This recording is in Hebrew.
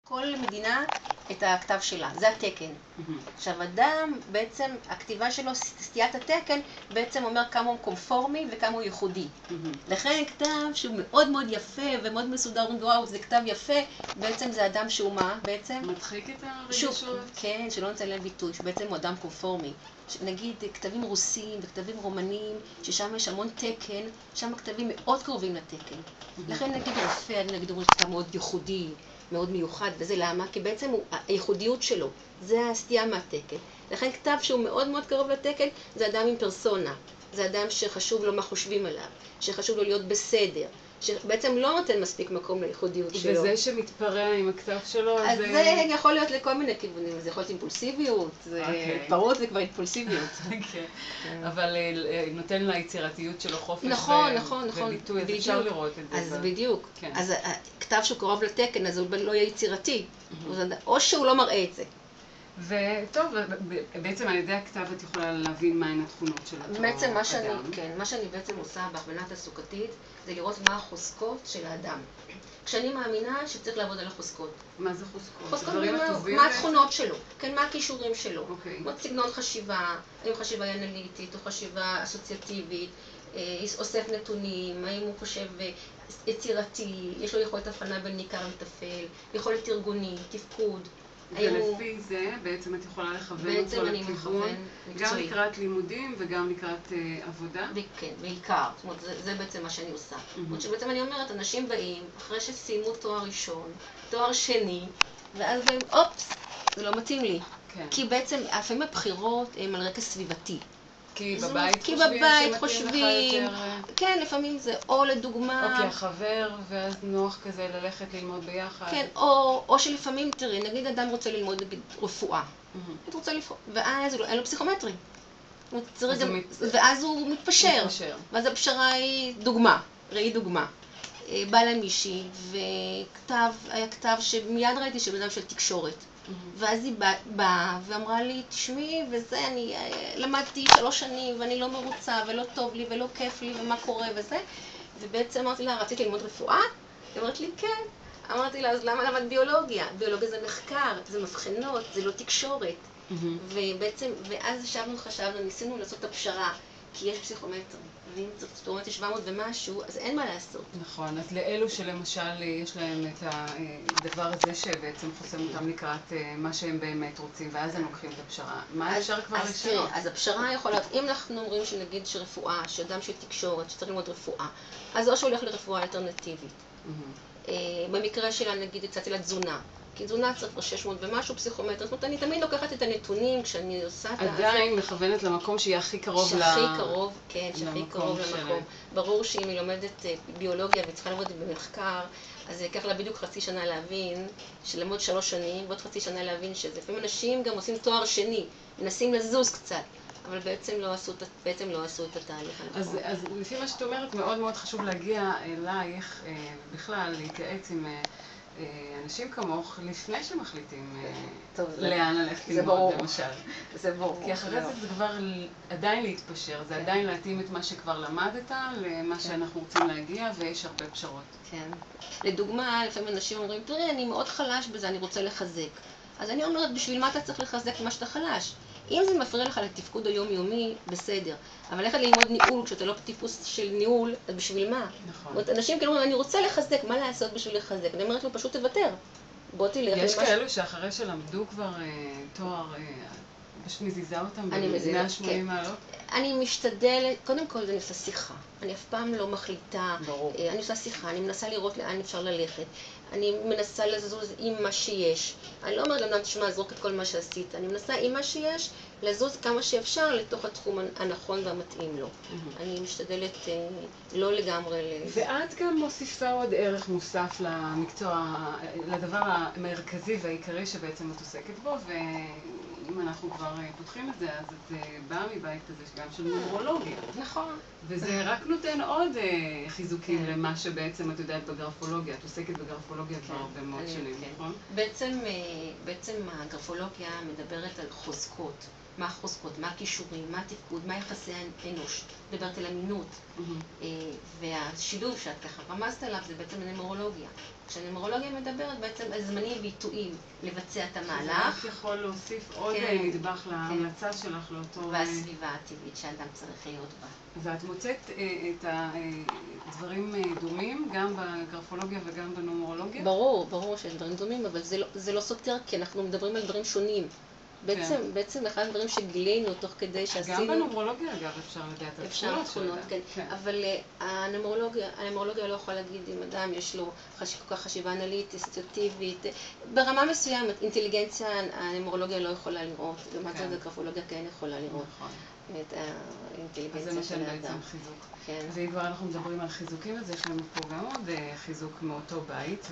כל מדינה את הכתב שלה, זה התקן. עכשיו אדם בעצם, הכתיבה שלו, סטיית התקן, בעצם אומר כמה הוא קונפורמי וכמה הוא ייחודי. לכן כתב שהוא מאוד מאוד יפה ומאוד מסודר, וואו, זה כתב יפה, בעצם זה אדם שהוא מה? בעצם מדחיק את הרגשות? כן, שלא נותן להם ביטוי, שבעצם הוא אדם קונפורמי. נגיד כתבים רוסיים וכתבים רומנים, ששם יש המון תקן, שם הכתבים מאוד קרובים לתקן. לכן נגיד רופא, נגיד הוא כתב מאוד ייחודי, מאוד מיוחד, וזה למה? כי בעצם הייחודיות שלו, זה הסטייה מהתקן. לכן כתב שהוא מאוד מאוד קרוב לתקן, זה אדם עם פרסונה. זה אדם שחשוב לו מה חושבים עליו, שחשוב לו להיות בסדר, שבעצם לא נותן מספיק מקום לייחודיות שלו. וזה שמתפרע עם הכתב שלו, אז זה יכול להיות לכל מיני כיוונים, זה יכול להיות אימפולסיביות, פרות זה כבר אימפולסיביות. אבל נותן ליצירתיות שלו חופש וביטוי, אז אפשר לראות את זה. אז בדיוק, אז כתב שהוא קרוב לתקן, אז הוא לא יהיה יצירתי, או שהוא לא מראה את זה. וטוב, בעצם על ידי הכתב את יכולה להבין מהן התכונות של אותו אדם. בעצם מה שאני בעצם עושה בהכוונה תעסוקתית, זה לראות מה החוזקות של האדם. כשאני מאמינה שצריך לעבוד על החוזקות. מה זה חוזקות? חוזקות מה התכונות שלו, כן, מה הכישורים שלו. מה סגנון חשיבה, האם חשיבה אנליטית או חשיבה אסוציאטיבית, אוסף נתונים, האם הוא חושב יצירתי, יש לו יכולת הבחנה בין ניכר וטפל, יכולת ארגונית, תפקוד. ולפי זה בעצם את יכולה לכוון אותו לכיוון, גם לקראת לימודים וגם לקראת עבודה? כן, בעיקר. זאת אומרת, זה בעצם מה שאני עושה. זאת אומרת שבעצם אני אומרת, אנשים באים אחרי שסיימו תואר ראשון, תואר שני, ואז באים, אופס, זה לא מתאים לי. כי בעצם, לפעמים הבחירות הן על רקע סביבתי. כי בבית חושבים, כן, לפעמים זה או לדוגמה... או כי החבר, ואז נוח כזה ללכת ללמוד ביחד. כן, או שלפעמים, תראי, נגיד אדם רוצה ללמוד רפואה, ואז אין לו פסיכומטרי. ואז הוא מתפשר, ואז הפשרה היא דוגמה, ראי דוגמה. בא לה מישהי, היה כתב שמיד ראיתי שבן אדם של תקשורת. ואז היא באה ואמרה לי, תשמעי, וזה, אני למדתי 3 שנים ואני לא מרוצה ולא טוב לי ולא כיף לי ומה קורה וזה. ובעצם אמרתי לה, רציתי ללמוד רפואה? היא אמרת לי, כן. אמרתי לה, אז למה למד ביולוגיה? ביולוגיה זה מחקר, זה מבחנות, זה לא תקשורת. ובעצם, ואז חשבנו, ניסינו לעשות את הפשרה, כי יש פסיכומטרי. ואם זאת אומרת 700 ומשהו, אז אין מה לעשות. נכון, אז לאלו שלמשל יש להם את הדבר הזה שבעצם חוסם אותם לקראת מה שהם באמת רוצים, ואז הם לוקחים את הפשרה. מה אפשר כבר לשנות? אז הפשרה יכולה להיות, אם אנחנו אומרים שנגיד שרפואה, שאדם של תקשורת, שצריך ללמוד רפואה, אז או שהוא הולך לרפואה אלטרנטיבית. במקרה שלה נגיד הצעתי לה תזונה. כי תזונה צריך 600 ומשהו פסיכומטר, זאת אומרת, אני תמיד לוקחת את הנתונים כשאני עושה את זה. עדיין מכוונת למקום שיהיה הכי קרוב שהכי קרוב, כן, שהכי קרוב למקום. ברור שאם היא לומדת ביולוגיה וצריכה לעבוד במחקר, אז זה ייקח לה בדיוק חצי שנה להבין, שלמוד 3 שנים, ועוד חצי שנה להבין שזה. לפעמים אנשים גם עושים תואר שני, מנסים לזוז קצת, אבל בעצם לא עשו את התהליך הנכון. אז לפי מה שאת אומרת, מאוד מאוד חשוב להגיע אלייך, בכלל, להתייעץ עם אנשים כמוך לפני שמחליטים לאן ללכת ללמוד, למשל. זה ברור. כי אחרי זה כבר עדיין להתפשר, זה עדיין להתאים את מה שכבר למדת למה שאנחנו רוצים להגיע, ויש הרבה פשרות. כן. לדוגמה, לפעמים אנשים אומרים, תראי, אני מאוד חלש בזה, אני רוצה לחזק. אז אני אומרת, בשביל מה אתה צריך לחזק מה שאתה חלש? אם זה מפריע לך לתפקוד היומיומי, בסדר. אבל איך ללמוד ניהול, כשאתה לא בטיפוס של ניהול, אז בשביל מה? נכון. זאת אומרת, אנשים כאילו אומרים, אני רוצה לחזק, מה לעשות בשביל לחזק? אני אומרת לו, פשוט תוותר. בוא תלך. יש כאלו שאחרי שלמדו כבר תואר, פשוט מזיזה אותם ב-180 מעלות? אני משתדלת, קודם כל אני עושה שיחה. אני אף פעם לא מחליטה. ברור. אני עושה שיחה, אני מנסה לראות לאן אפשר ללכת. אני מנסה לזוז עם מה שיש. אני לא אומרת לאדם, תשמע, זרוק את כל מה שעשית. אני מנסה עם מה שיש, לזוז כמה שאפשר לתוך התחום הנכון והמתאים לו. אני משתדלת לא לגמרי ואת גם מוסיפה עוד ערך מוסף למקצוע, לדבר המרכזי והעיקרי שבעצם את עוסקת בו, ואם אנחנו כבר פותחים את זה, אז את באה מבית כזה גם של נומרולוגיה. נכון. וזה רק נותן עוד חיזוקים למה שבעצם את יודעת בגרפולוגיה, את עוסקת בגרפולוגיה כבר הרבה מאוד שנים, נכון? בעצם הגרפולוגיה מדברת על חוזקות. מה החוזקות, מה הכישורים, מה התפקוד, מה יחסי האנוש, מדברת על אמינות. והשילוב שאת ככה רמזת עליו זה בעצם הנומרולוגיה. כשהנומרולוגיה מדברת בעצם על זמנים ביטויים לבצע את המהלך. זה רק יכול להוסיף עוד נדבך להמלצה שלך לאותו... והסביבה הטבעית שאדם צריך להיות בה. ואת מוצאת את הדברים דומים גם בגרפולוגיה וגם בנומרולוגיה? ברור שיש דברים דומים, אבל זה לא סותר, כי אנחנו מדברים על דברים שונים. בעצם אחד הדברים שגילינו תוך כדי שעשינו... גם בנומרולוגיה אגב אפשר לדעת את התכונות, כן. אבל הנומרולוגיה לא יכולה להגיד אם אדם יש לו כל כך חשיבה אנליטית, אסוציאטיבית. ברמה מסוימת, אינטליגנציה הנומרולוגיה לא יכולה לראות, לעומת זאת הגרפולוגיה כן יכולה לראות. את האינטליגנציה של האדם. אז זה נותן בעצם חיזוק. ואם כבר אנחנו מדברים על חיזוקים, אז יש לנו פה גם עוד חיזוק מאותו בית.